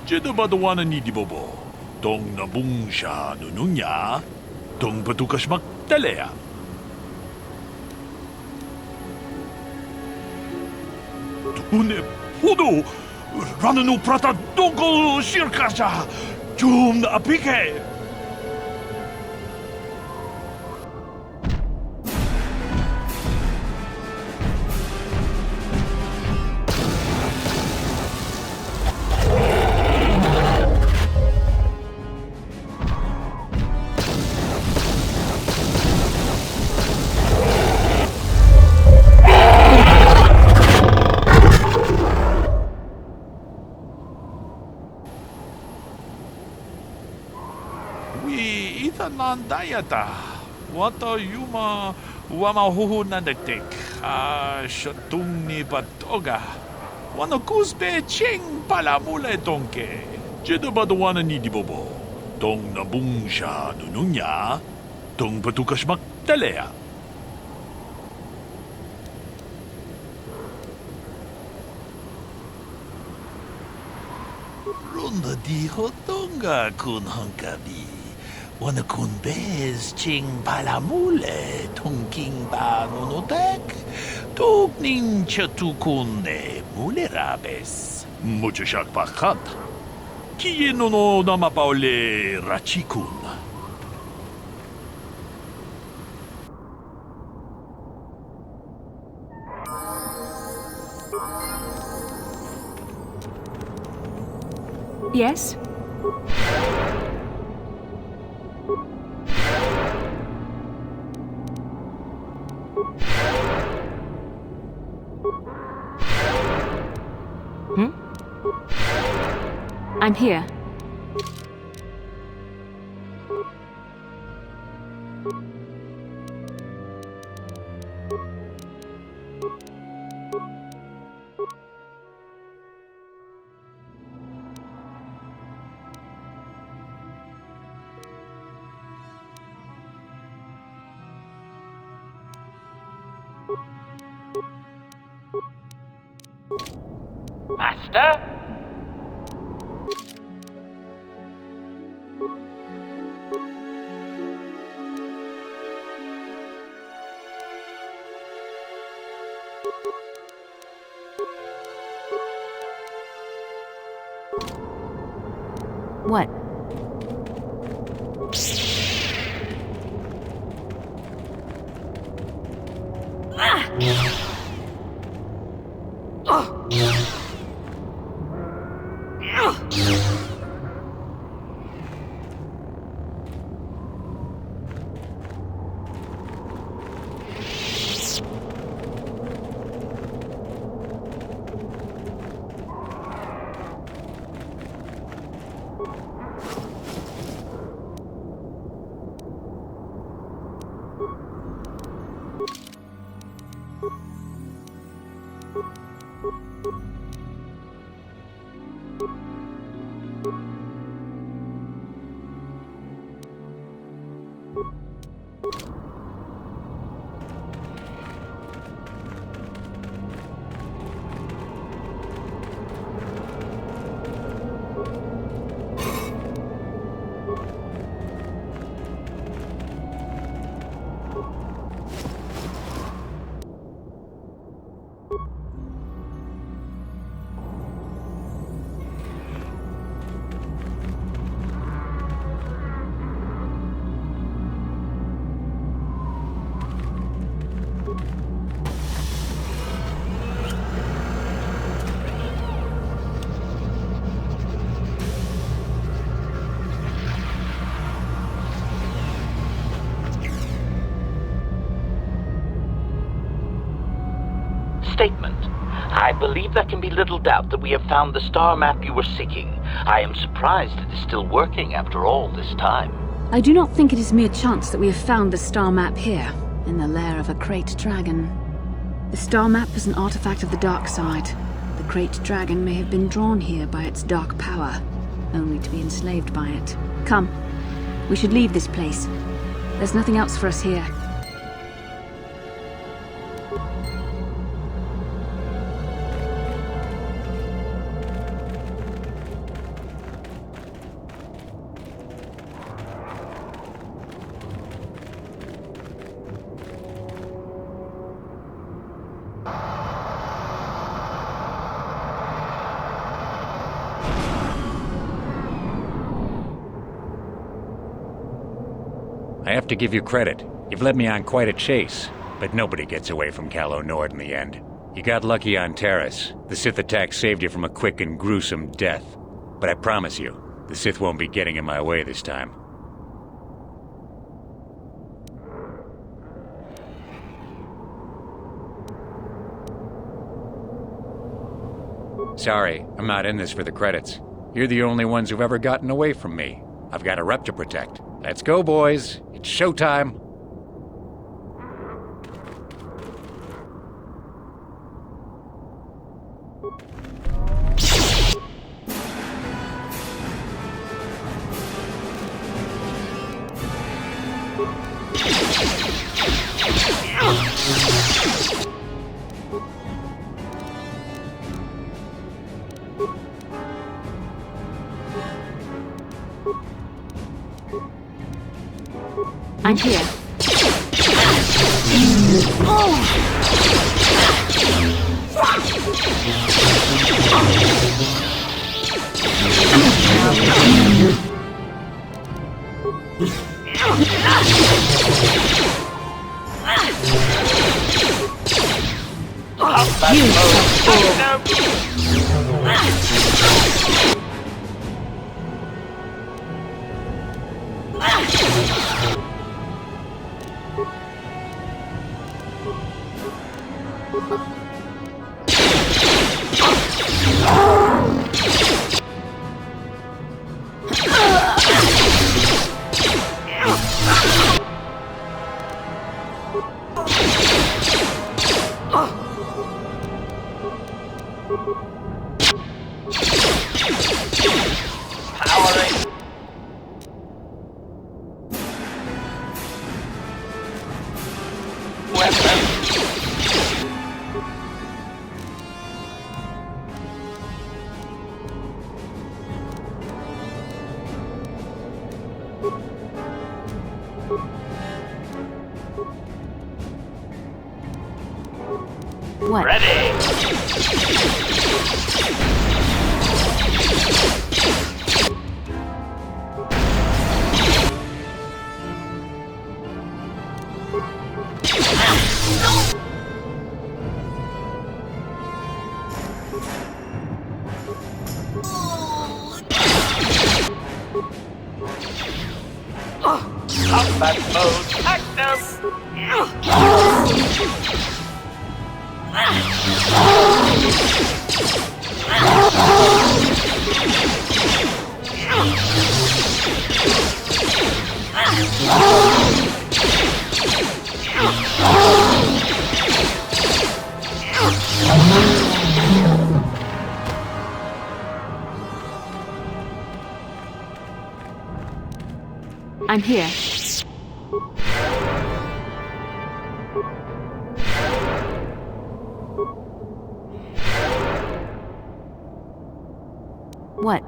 Jedabadawanan ni Dibobo. Tong nabung siya nununya. Tong batukas magtalea. Tune pudo. Rananu prata dongko sirkasya. Jum na apike. Nandayata. Wata yuma wamahuhu nanagtik. Shatung ni patoga. Wano kusbe ching palamule tonke. Jedabadawana ni Dibobo. Tong nabung siya nununya. Tong batukas magtalea. Ronda di hotonga kun hangkabi. Wana kun bez ching palamule tongking ba nunotek. Tuk nin chatukune mulerabes. Mucho shak pakat. Kiye no namapaule rachikun. Yes? I'm here. Master? What? Statement. I believe there can be little doubt that we have found the star map you were seeking. I am surprised it is still working after all this time. I do not think it is mere chance that we have found the star map here, in the lair of a Great Dragon. The star map is an artifact of the dark side. The Great Dragon may have been drawn here by its dark power, only to be enslaved by it. Come, we should leave this place. There's nothing else for us here. I have to give you credit. You've led me on quite a chase, but nobody gets away from Calo Nord in the end. You got lucky on Terrace. The Sith attack saved you from a quick and gruesome death. But I promise you, the Sith won't be getting in my way this time. Sorry, I'm not in this for the credits. You're the only ones who've ever gotten away from me. I've got a rep to protect. Let's go, boys. It's showtime. I'm here. What? Ready! Combat mode active! I'm here. What?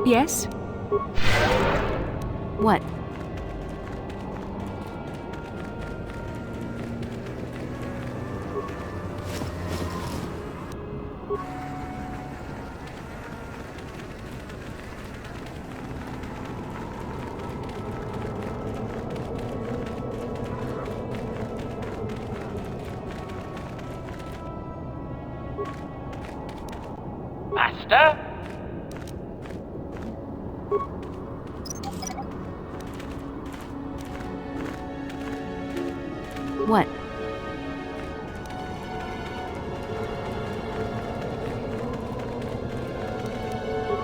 Yes? What? Master? What?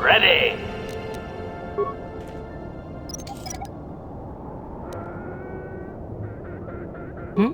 Ready. Hmm?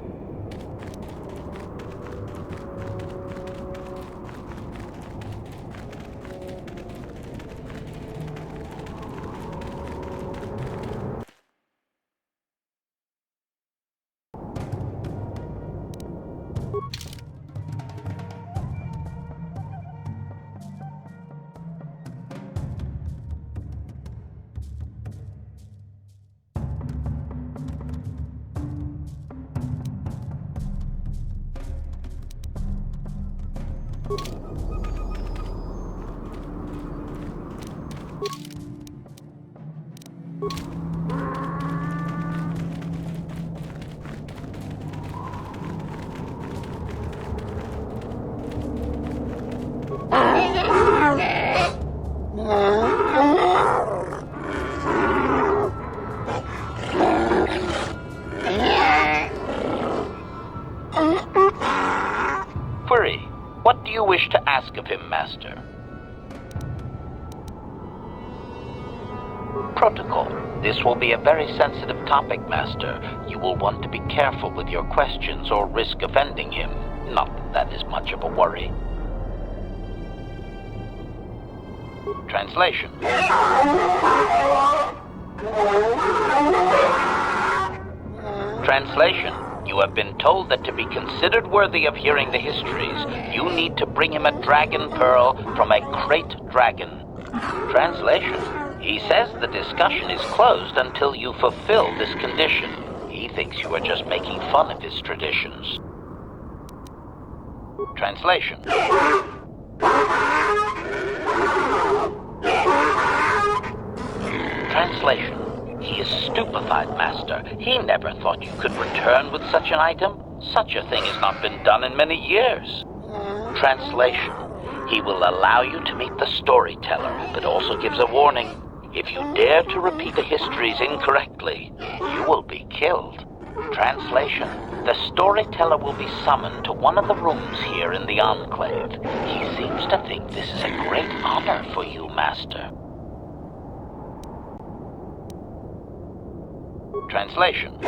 Query. What do you wish to ask of him, Master? Protocol. This will be a very sensitive topic, Master. You will want to be careful with your questions or risk offending him. Not that that is much of a worry. Translation. Translation. You have been told that to be considered worthy of hearing the histories, you need to bring him a dragon pearl from a great dragon. Translation. He says the discussion is closed until you fulfill this condition. He thinks you are just making fun of his traditions. Translation. Translation. He is stupefied, Master. He never thought you could return with such an item. Such a thing has not been done in many years. Translation. He will allow you to meet the storyteller, but also gives a warning. If you dare to repeat the histories incorrectly, you will be killed. Translation. The storyteller will be summoned to one of the rooms here in the Enclave. He seems to think this is a great honor for you, Master. Translation.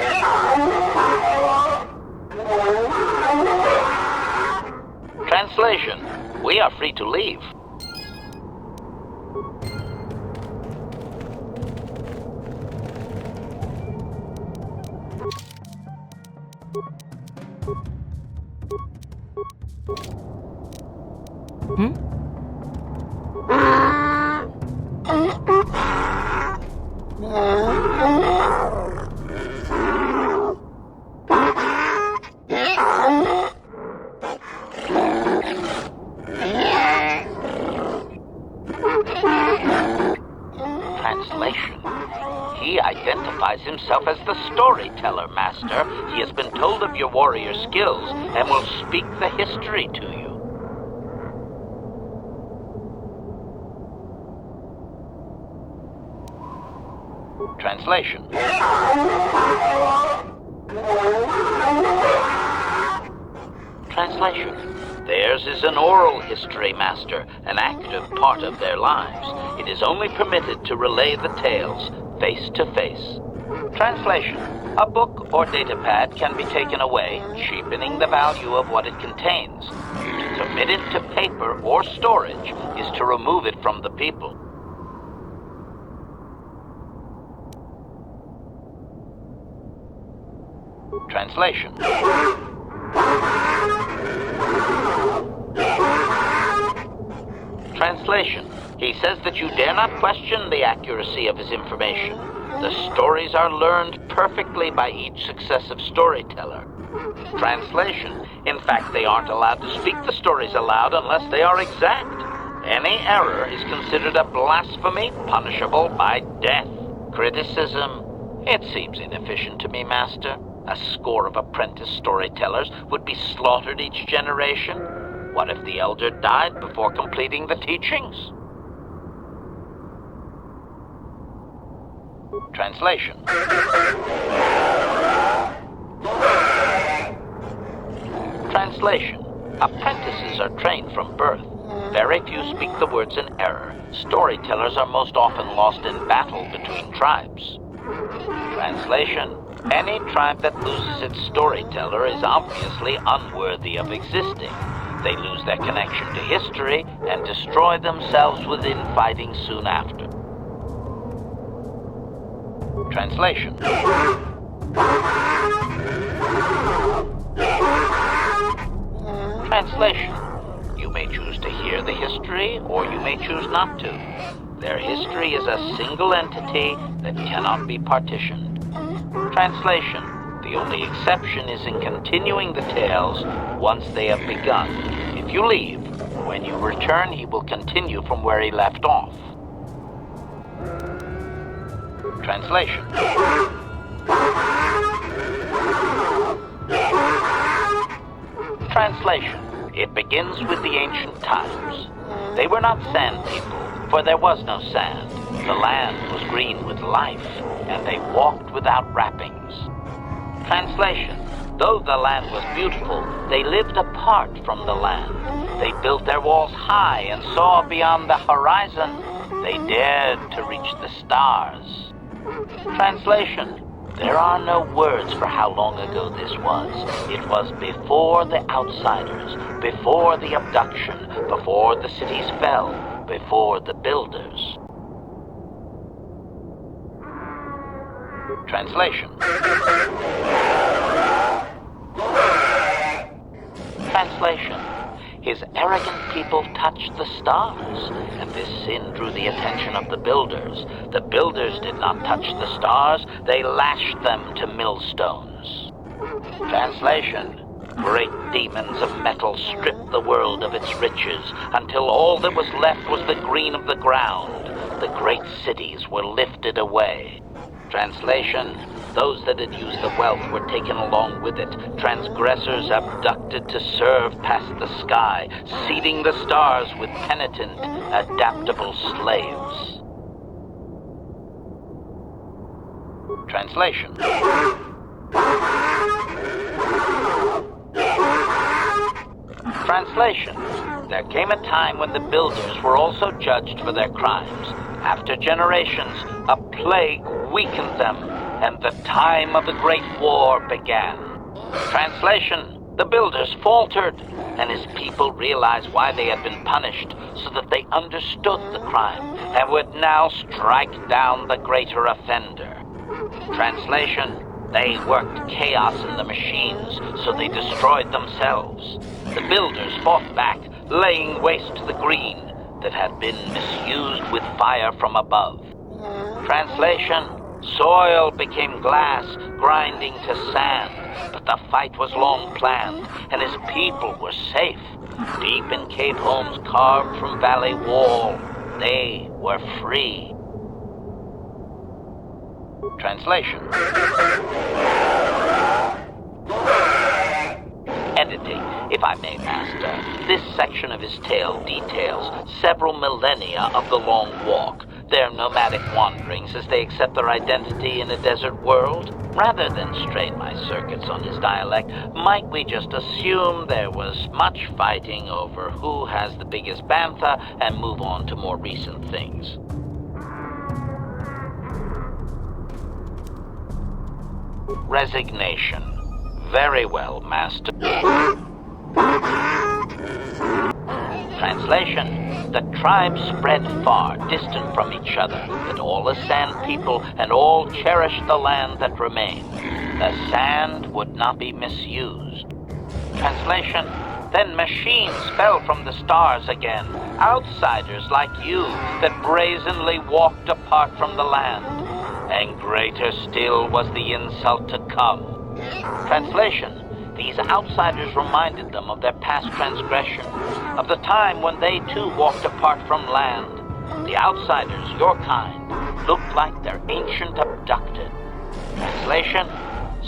Translation. We are free to leave. Hmm? Translation. He identifies himself as the storyteller, Master. He has been told of your warrior skills and will speak the history to you. Translation. Translation. Theirs is an oral history, Master, an active part of their lives. It is only permitted to relay the tales face to face. Translation. A book or datapad can be taken away, cheapening the value of what it contains. To commit it to paper or storage is to remove it from the people. Translation. Translation. He says that you dare not question the accuracy of his information. The stories are learned perfectly by each successive storyteller. Translation. In fact, they aren't allowed to speak the stories aloud unless they are exact. Any error is considered a blasphemy punishable by death. Criticism. It seems inefficient to me, Master. A score of apprentice storytellers would be slaughtered each generation. What if the elder died before completing the teachings? Translation. Translation. Apprentices are trained from birth. Very few speak the words in error. Storytellers are most often lost in battle between tribes. Translation. Any tribe that loses its storyteller is obviously unworthy of existing. They lose their connection to history and destroy themselves with infighting soon after. Translation. Translation. You may choose to hear the history, or you may choose not to. Their history is a single entity that cannot be partitioned. Translation. The only exception is in continuing the tales once they have begun. If you leave, when you return, he will continue from where he left off. Translation. Translation. It begins with the ancient times. They were not sand people, for there was no sand. The land was green with life, and they walked without wrappings. Translation. Though the land was beautiful, they lived apart from the land. They built their walls high and saw beyond the horizon. They dared to reach the stars. Translation. There are no words for how long ago this was. It was before the outsiders, before the abduction, before the cities fell, before the builders. Translation. Translation. His arrogant people touched the stars, and this sin drew the attention of the builders. The builders did not touch the stars, they lashed them to millstones. Translation. Great demons of metal stripped the world of its riches until all that was left was the green of the ground. The great cities were lifted away. Translation. Those that had used the wealth were taken along with it. Transgressors abducted to serve past the sky, seeding the stars with penitent, adaptable slaves. Translation. Translation. There came a time when the builders were also judged for their crimes. After generations, a plague weakened them, and the time of the Great War began. Translation. The builders faltered, and his people realized why they had been punished, so that they understood the crime, and would now strike down the greater offender. Translation. They worked chaos in the machines, so they destroyed themselves. The builders fought back, laying waste to the green that had been misused with fire from above. Translation. Soil became glass, grinding to sand, but the fight was long planned, and his people were safe. Deep in cave homes carved from valley wall, they were free. Translation. Editing, if I may, Master. This section of his tale details several millennia of the Long Walk, their nomadic wanderings as they accept their identity in a desert world. Rather than strain my circuits on his dialect, might we just assume there was much fighting over who has the biggest bantha and move on to more recent things? Resignation. Very well, Master. Translation. The tribes spread far, distant from each other, but all as sand people, and all cherished the land that remained. The sand would not be misused. Translation. Then machines fell from the stars again, outsiders like you that brazenly walked apart from the land. And greater still was the insult to come. Translation. These outsiders reminded them of their past transgression, of the time when they too walked apart from land. The outsiders, your kind, looked like their ancient abducted. Translation.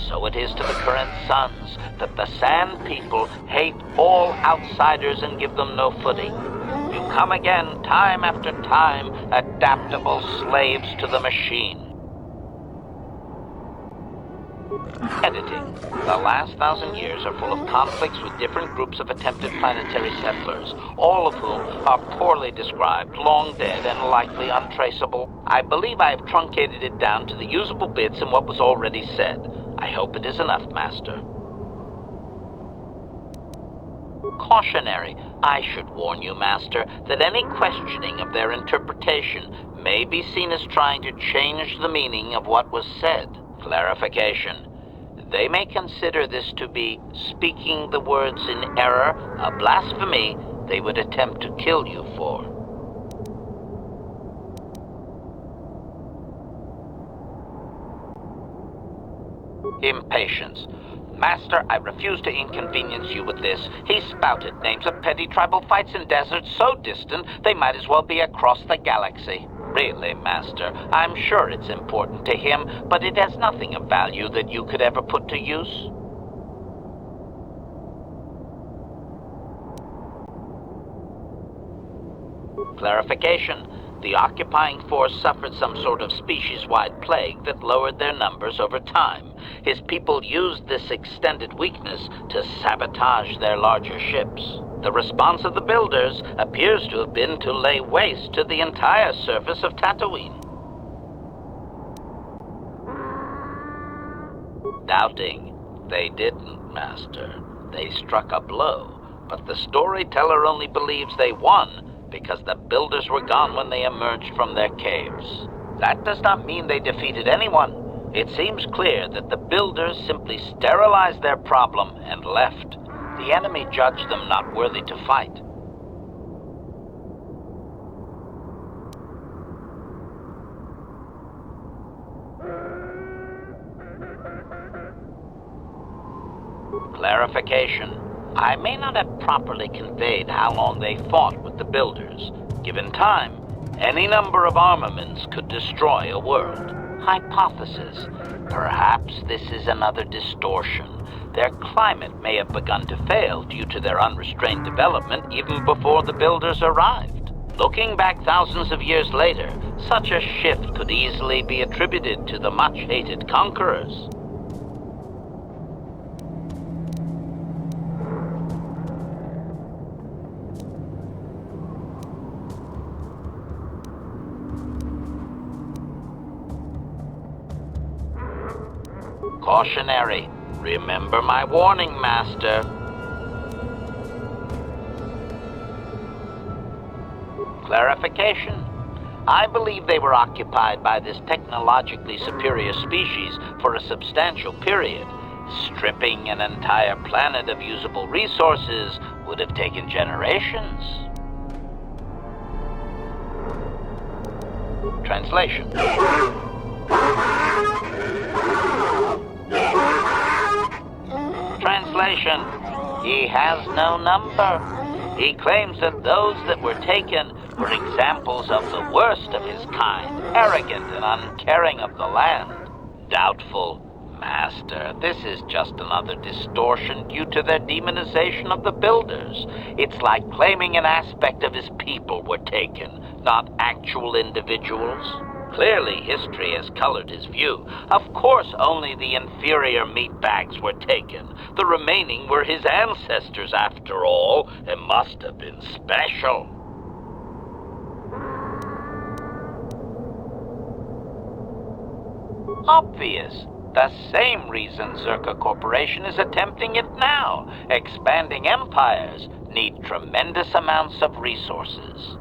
so it is to the current Suns that the Sand People hate all outsiders and give them no footing. You come again, time after time, adaptable slaves to the machine. Editing. The last 1,000 years are full of conflicts with different groups of attempted planetary settlers, all of whom are poorly described, long dead, and likely untraceable. I believe I have truncated it down to the usable bits in what was already said. I hope it is enough, Master. Cautionary. I should warn you, Master, that any questioning of their interpretation may be seen as trying to change the meaning of what was said. Clarification. They may consider this to be speaking the words in error, a blasphemy they would attempt to kill you for. Impatience. Master, I refuse to inconvenience you with this. He spouted names of petty tribal fights in deserts so distant they might as well be across the galaxy. Really, Master, I'm sure it's important to him, but it has nothing of value that you could ever put to use. Clarification. The occupying force suffered some sort of species-wide plague that lowered their numbers over time. His people used this extended weakness to sabotage their larger ships. The response of the builders appears to have been to lay waste to the entire surface of Tatooine. Doubting. They didn't, Master. They struck a blow, but the storyteller only believes they won because the builders were gone when they emerged from their caves. That does not mean they defeated anyone. It seems clear that the builders simply sterilized their problem and left. The enemy judged them not worthy to fight. Clarification. I may not have properly conveyed how long they fought with the builders. Given time, any number of armaments could destroy a world. Hypothesis. Perhaps this is another distortion. Their climate may have begun to fail due to their unrestrained development even before the builders arrived. Looking back thousands of years later, such a shift could easily be attributed to the much-hated conquerors. Cautionary. Remember my warning, Master. Clarification. I believe they were occupied by this technologically superior species for a substantial period. Stripping an entire planet of usable resources would have taken generations. Translation. Translation. He has no number. He claims that those that were taken were examples of the worst of his kind, arrogant and uncaring of the land. Doubtful. Master, this is just another distortion due to their demonization of the builders. It's like claiming an aspect of his people were taken, not actual individuals. Clearly, history has colored his view. Of course, only the inferior meatbags were taken. The remaining were his ancestors, after all, and must have been special. Obvious. The same reason Zerka Corporation is attempting it now. Expanding empires need tremendous amounts of resources.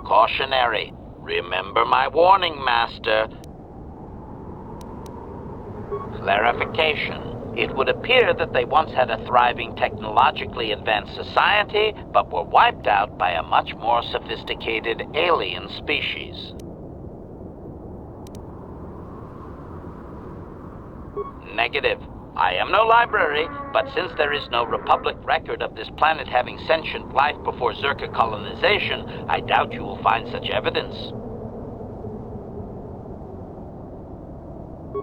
Cautionary. Remember my warning, Master. Clarification. It would appear that they once had a thriving technologically advanced society, but were wiped out by a much more sophisticated alien species. Negative. I am no library, but since there is no Republic record of this planet having sentient life before Zerka colonization, I doubt you will find such evidence.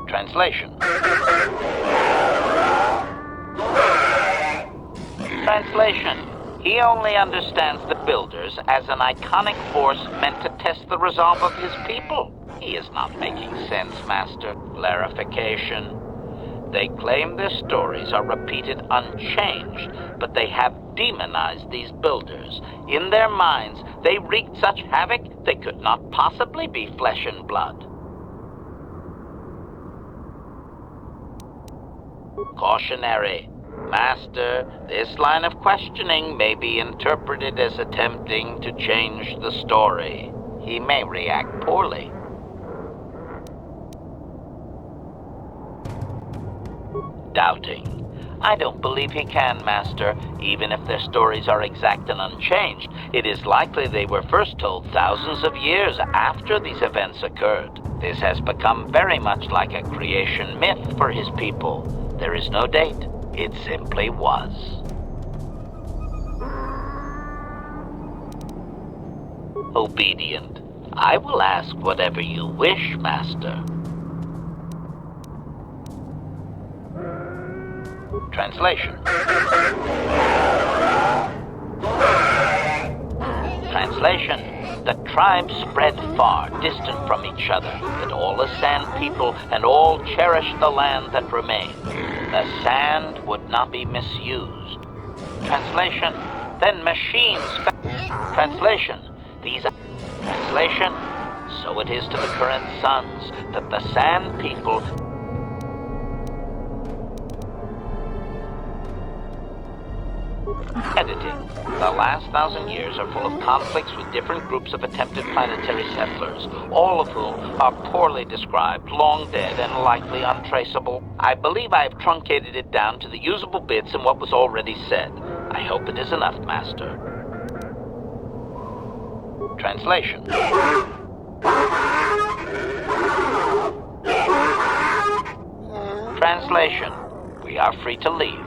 Translation. Translation. He only understands the Builders as an iconic force meant to test the resolve of his people. He is not making sense, Master. Clarification. They claim their stories are repeated unchanged, but they have demonized these Builders. In their minds, they wreaked such havoc they could not possibly be flesh and blood. Cautionary. Master, this line of questioning may be interpreted as attempting to change the story. He may react poorly. Doubting. I don't believe he can, Master. Even if their stories are exact and unchanged, it is likely they were first told thousands of years after these events occurred. This has become very much like a creation myth for his people. There is no date. It simply was. Obedient. I will ask whatever you wish, Master. Translation. Translation. The tribes spread far, distant from each other, but all the Sand people and all cherished the land that remained. The sand would not be misused. Translation. Then machines. Translation. Translation. So it is to the current sons that the Sand people. Editing. The last 1,000 years are full of conflicts with different groups of attempted planetary settlers, all of whom are poorly described, long dead, and likely untraceable. I believe I have truncated it down to the usable bits in what was already said. I hope it is enough, Master. Translation. Translation. We are free to leave.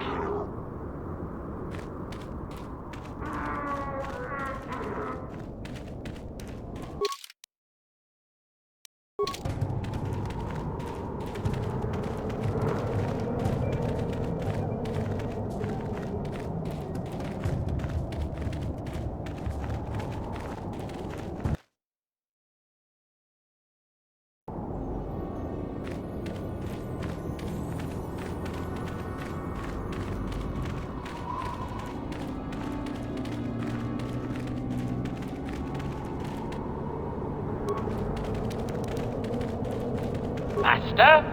Master?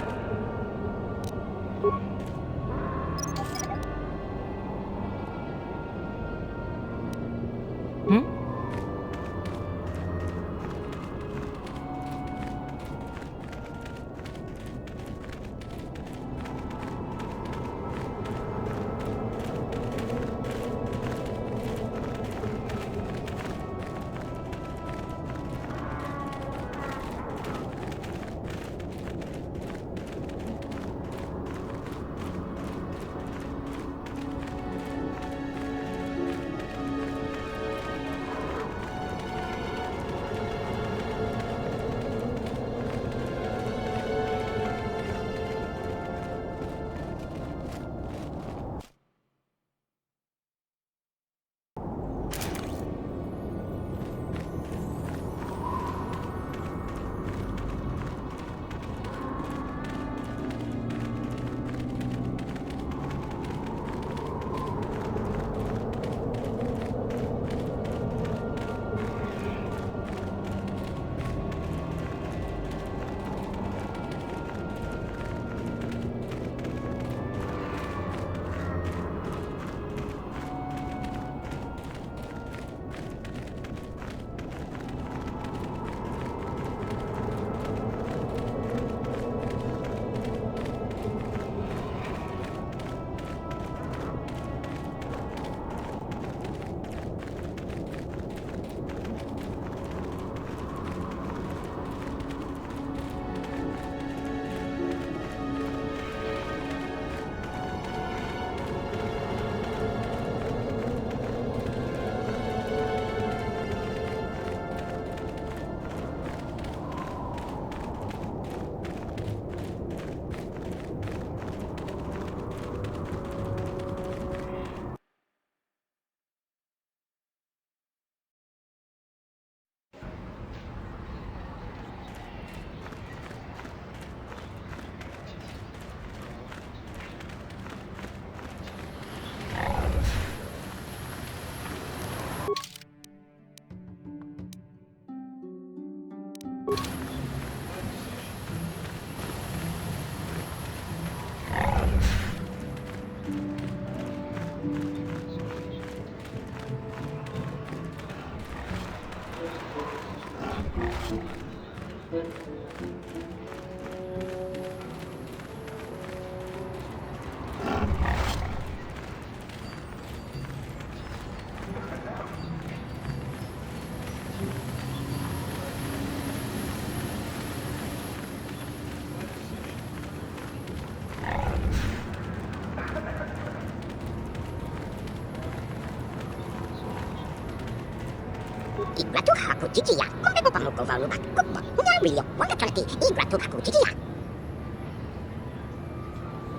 Igratu haku chichiya, kombe pamuko valuba, kupa, nyamrio, wakatolaki, igratu haku chichiya.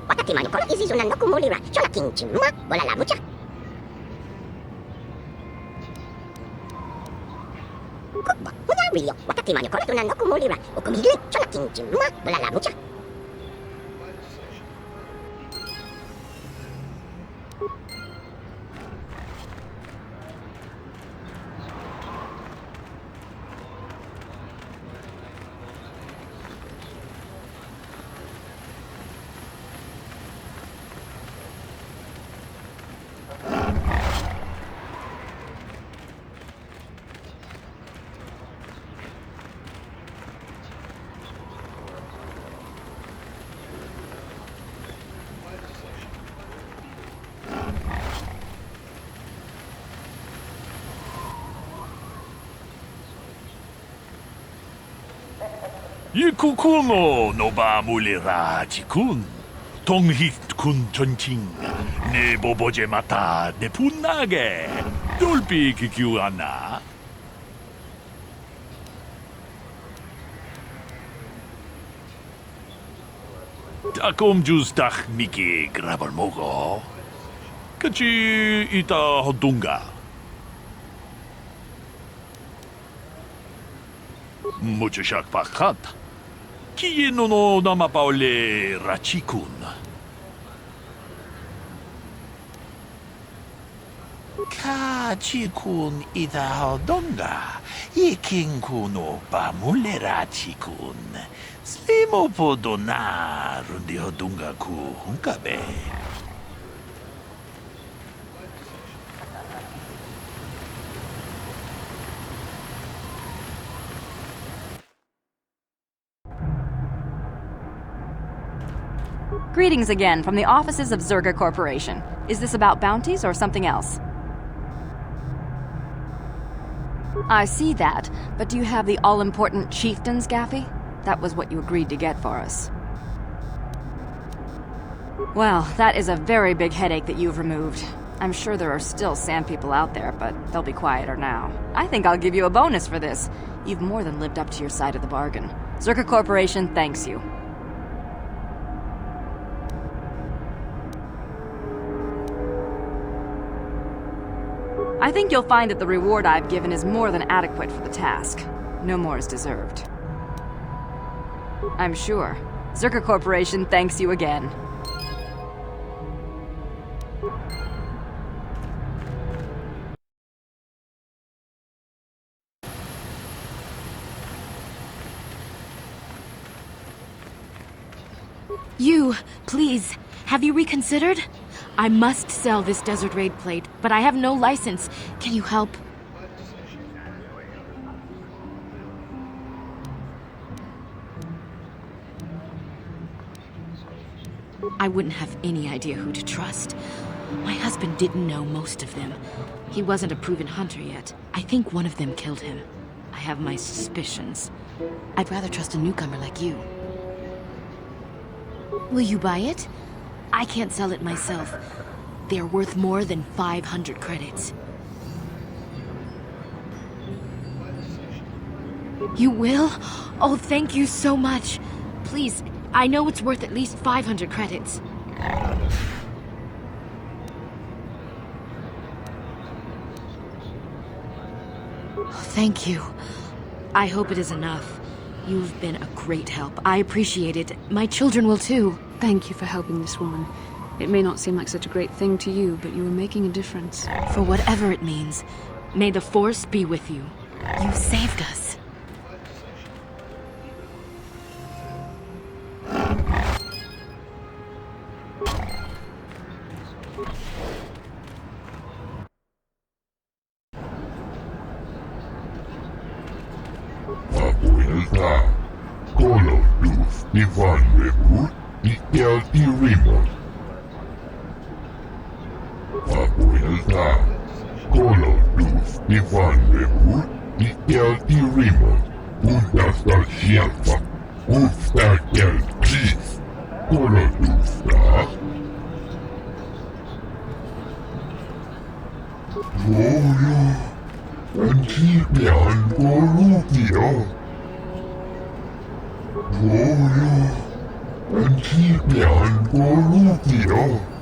Wakati manukor izizu nandoku mulira, shola kinchima, bola labucha. Kupa, nyamrio, wakati manukor nandoku mulira, ukumile, shola kinchima, bola labucha. Ikukuno no ba mulira jikun. 동희 군 전칭 내 보보제 마타 내 분나게 돌비 기규하나 다꼼 주스닥 미기 그라벌 모고 같이 이따 헛동가 무주샥 바깥 키에노노 나마파올레 라치군 카치군 이다 헛동가 이킹쿠노 바물레 라치군 슬리모포도나 룬디 헛동가 쿠 hunkabe Greetings again from the offices of Zerga Corporation. Is this about bounties or something else? I see that, but do you have the all-important chieftains, Gaffy? That was what you agreed to get for us. Well, that is a very big headache that you've removed. I'm sure there are still sand people out there, but they'll be quieter now. I think I'll give you a bonus for this. You've more than lived up to your side of the bargain. Zerga Corporation thanks you. I think you'll find that the reward I've given is more than adequate for the task. No more is deserved. I'm sure. Zerga Corporation thanks you again. You, please, have you reconsidered? I must sell this Desert Raid plate, but I have no license. Can you help? I wouldn't have any idea who to trust. My husband didn't know most of them. He wasn't a proven hunter yet. I think one of them killed him. I have my suspicions. I'd rather trust a newcomer like you. Will you buy it? I can't sell it myself. They're worth more than 500 credits. You will? Oh, thank you so much. Please, I know it's worth at least 500 credits. Thank you. I hope it is enough. You've been a great help. I appreciate it. My children will too. Thank you for helping this woman. It may not seem like such a great thing to you, but you are making a difference. For whatever it means, may the Force be with you. You saved us. Elta, Kolodus, Ivan Rebut, Nikel Irimon. Papo Elta, Kolodus, Ivan Rebut, Nikel Irimon. Undas da Shelfa, Ustakel Kris, Kolodus da. Volo, Antibian Volupio. Volo, Antibian Volupio.